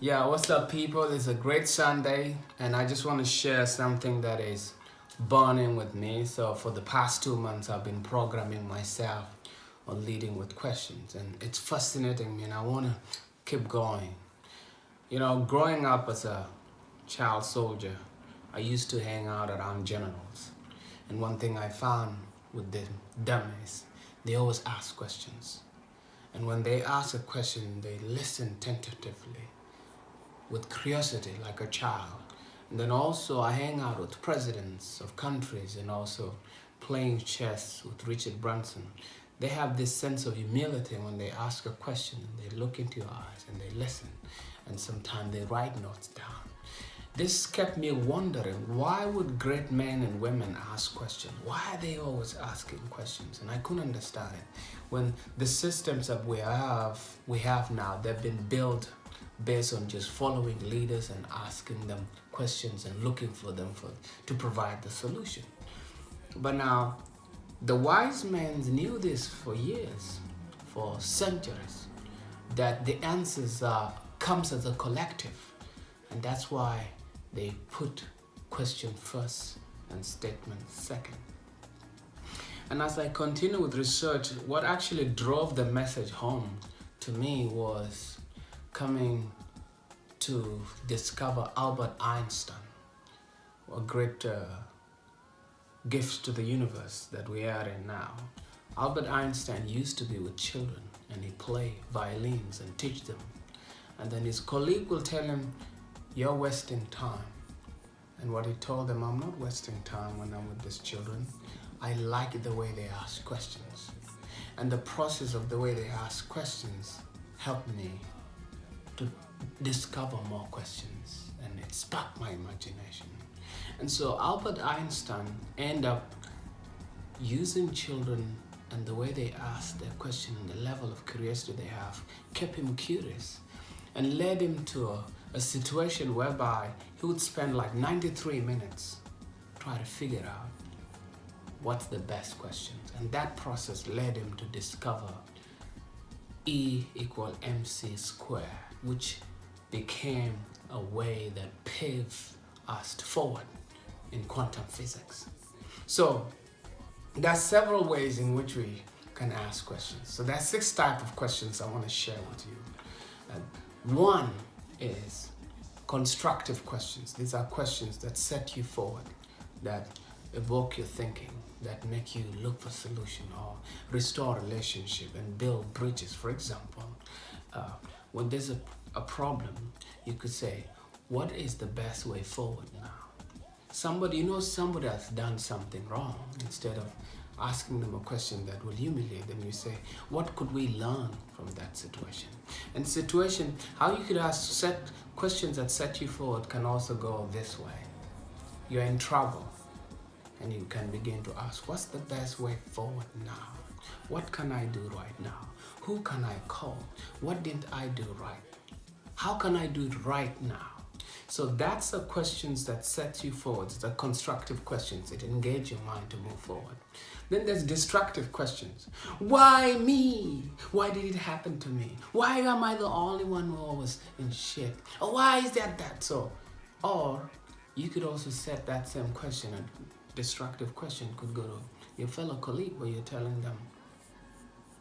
Yeah, what's up, people? It's a great Sunday, and I just want to share something that is burning with me. So, for the past 2 months, I've been programming myself on leading with questions, and it's fascinating me, and I want to keep going. Growing up as a child soldier, I used to hang out around generals, and one thing I found with the dummies, they always ask questions. And when they ask a question, they listen tentatively with curiosity like a child. And then also I hang out with presidents of countries and also playing chess with Richard Branson. They have this sense of humility when they ask a question and they look into your eyes and they listen, and sometimes they write notes down. This kept me wondering, why would great men and women ask questions? Why are they always asking questions? And I couldn't understand it. When the systems that we have now, they've been built based on just following leaders and asking them questions and looking for them to provide the solution. But now, the wise men knew this for years, for centuries, that the answers comes as a collective, and that's why they put question first and statement second. And as I continue with research, what actually drove the message home to me was coming to discover Albert Einstein, a great gift to the universe that we are in now. Albert Einstein used to be with children and he play violins and teach them. And then his colleague will tell him, "You're wasting time." And what he told them, "I'm not wasting time when I'm with these children. I like the way they ask questions." And the process of the way they ask questions helped me to discover more questions, and it sparked my imagination. And so Albert Einstein ended up using children, and the way they ask their question and the level of curiosity they have kept him curious and led him to a situation whereby he would spend like 93 minutes trying to figure out what's the best questions. And that process led him to discover E equal mc squared, which became a way that paved us forward in quantum physics. So there's several ways in which we can ask questions. So there's 6 types of questions I want to share with you. One is constructive questions. These are questions that set you forward, that evoke your thinking, that make you look for solution or restore relationship and build bridges. For example, when there's a problem, you could say, what is the best way forward now? Somebody has done something wrong. Instead of asking them a question that will humiliate them, you say, what could we learn from that situation? And how you could set questions that set you forward can also go this way. You're in trouble, and you can begin to ask, what's the best way forward now? What can I do right now? Who can I call? What didn't I do right? How can I do it right now? So that's the questions that set you forward. It's the constructive questions. It engage your mind to move forward. Then there's destructive questions. Why me? Why did it happen to me? Why am I the only one who was in shit? Or why is that so? Or you could also set that same question, a destructive question could go to your fellow colleague where you're telling them,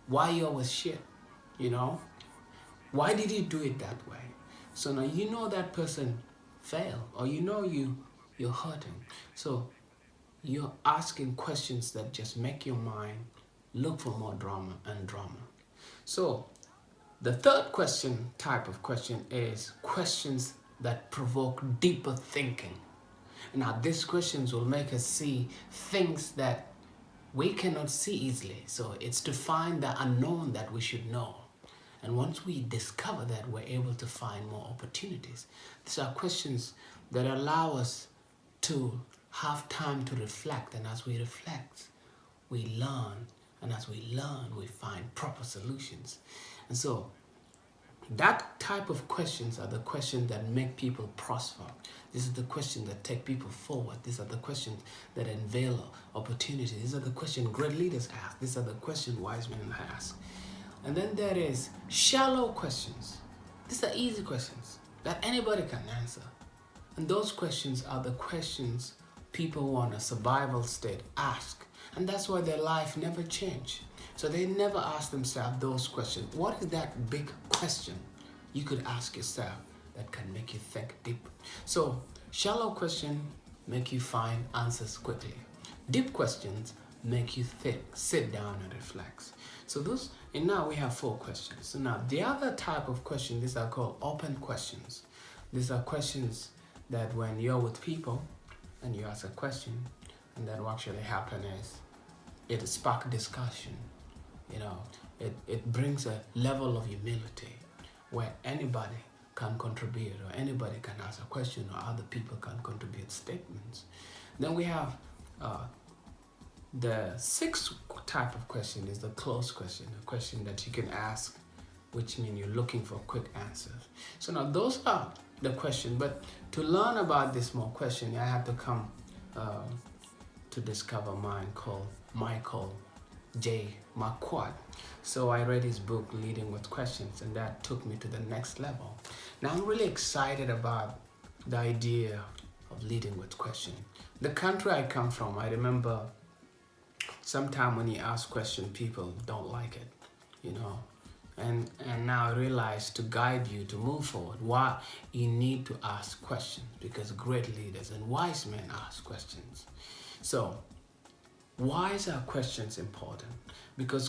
why you always shit? Why did you do it that way? So now that person failed, or you're hurting. So you're asking questions that just make your mind look for more drama and drama. So the third type of question is questions that provoke deeper thinking. Now these questions will make us see things that we cannot see easily. So it's to find the unknown that we should know. And once we discover that, we're able to find more opportunities. These are questions that allow us to have time to reflect. And as we reflect, we learn. And as we learn, we find proper solutions. And so that type of questions are the questions that make people prosper. This is the questions that take people forward. These are the questions that unveil opportunities. These are the questions great leaders ask. These are the questions wise men ask. And then there is shallow questions. These are easy questions. that anybody can answer. And those questions are the questions people who are in a survival state ask. And that's why their life never change. So they never ask themselves those questions. What is that big question you could ask yourself that can make you think deep? So shallow questions make you find answers quickly. Deep questions make you think, sit down and reflect. So those, and now we have 4 questions. So now the other type of question, these are called open questions. These are questions that when you're with people and you ask a question, and that will actually happen is it sparks discussion. It brings a level of humility where anybody can contribute, or anybody can ask a question, or other people can contribute statements. Then we have the 6th type of question is the closed question, a question that you can ask, which means you're looking for quick answers. So now those are the question, but to learn about this more question, I had to come to discover mine called Michael J. McQuad. So I read his book, Leading with Questions, and that took me to the next level. Now I'm really excited about the idea of leading with questions. The country I come from, I remember sometime when you ask questions, people don't like it, And now I realize to guide you to move forward, why you need to ask questions, because great leaders and wise men ask questions. So why are questions important? Because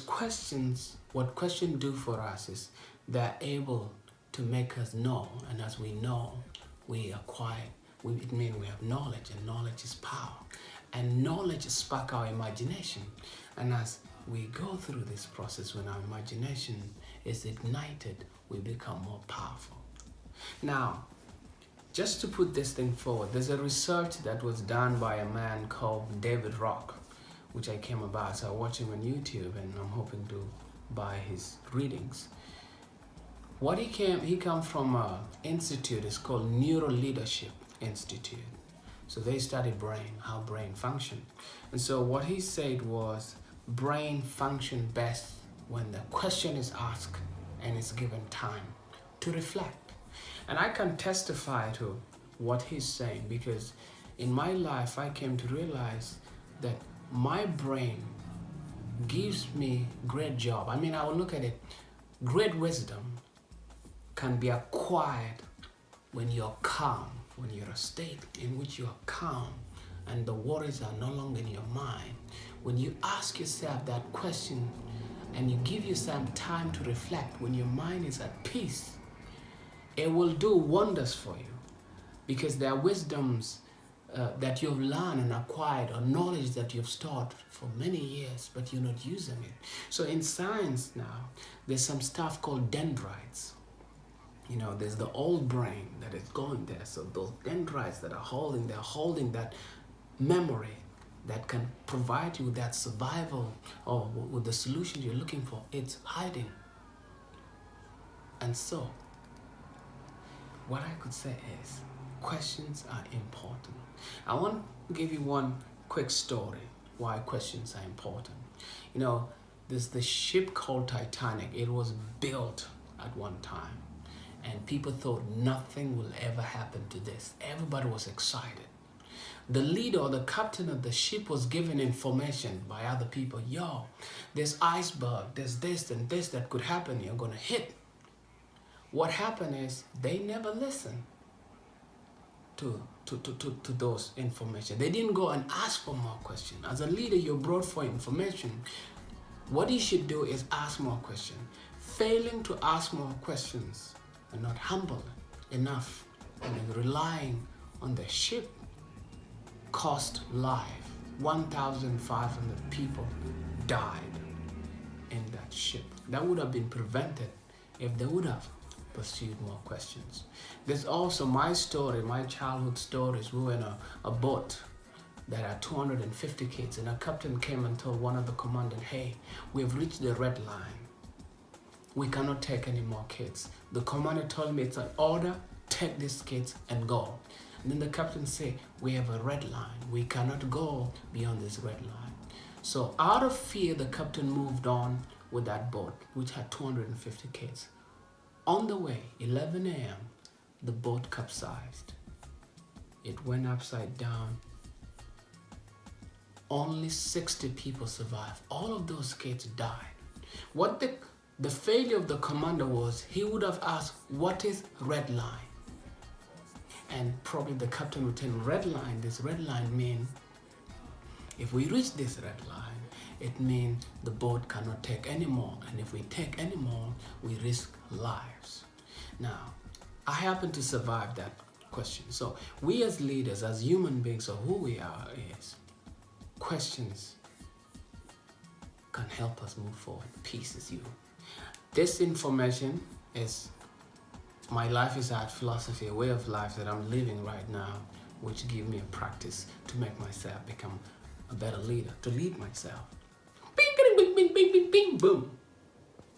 what questions do for us is they're able to make us know, and as we know, we acquire, it means we have knowledge, and knowledge is power. And knowledge sparks our imagination. And as we go through this process, when our imagination is ignited, we become more powerful. Now, just to put this thing forward, there's a research that was done by a man called David Rock, which I came about. So I watch him on YouTube, and I'm hoping to buy his readings. He came from an institute, it's called Neuro Leadership Institute. So they study brain, how brain function. And so what he said was, brain function best when the question is asked and is given time to reflect. And I can testify to what he's saying, because in my life I came to realize that my brain gives me great job. I mean, I will look at it, great wisdom can be acquired when you're calm, when you're a state in which you are calm and the worries are no longer in your mind. When you ask yourself that question and you give yourself time to reflect, when your mind is at peace, it will do wonders for you, because there are wisdoms that you've learned and acquired, or knowledge that you've stored for many years, but you're not using it. So in science now, there's some stuff called dendrites. There's the old brain that is going there. So those dendrites that are holding that memory that can provide you with that survival or with the solution you're looking for. It's hiding. And so, what I could say is, questions are important. I want to give you one quick story why questions are important. There's the ship called Titanic. It was built at one time, and people thought nothing will ever happen to this. Everybody was excited. The leader or the captain of the ship was given information by other people. There's iceberg, there's this and this that could happen. You're going to hit. What happened is they never listened to those information. They didn't go and ask for more questions. As a leader, you're brought for information. What you should do is ask more questions. Failing to ask more questions and not humble enough and relying on the ship cost life. 1,500 people died in that ship. That would have been prevented if they would have pursued more questions. There's also my story, my childhood stories. We were in a boat that had 250 kids, and a captain came and told one of the commandant, hey, we've reached the red line. We cannot take any more kids. The commander told me it's an order, take these kids and go. And then the captain said, we have a red line. We cannot go beyond this red line. So out of fear, the captain moved on with that boat, which had 250 kids. On the way, 11 a.m., the boat capsized. It went upside down. Only 60 people survived. All of those kids died. What the failure of the commander was, he would have asked, what is red line? And probably the captain would tell him, red line, this red line means if we reach this red line, it means the boat cannot take any more. And if we take any more, we risk lives. Now, I happen to survive that question. So we as leaders, as human beings, or who we are, is questions can help us move forward. Peace is you. This information is my life is art philosophy, a way of life that I'm living right now, which give me a practice to make myself become a better leader, to lead myself. Bing, bing, bing, bing, bing, bing, boom.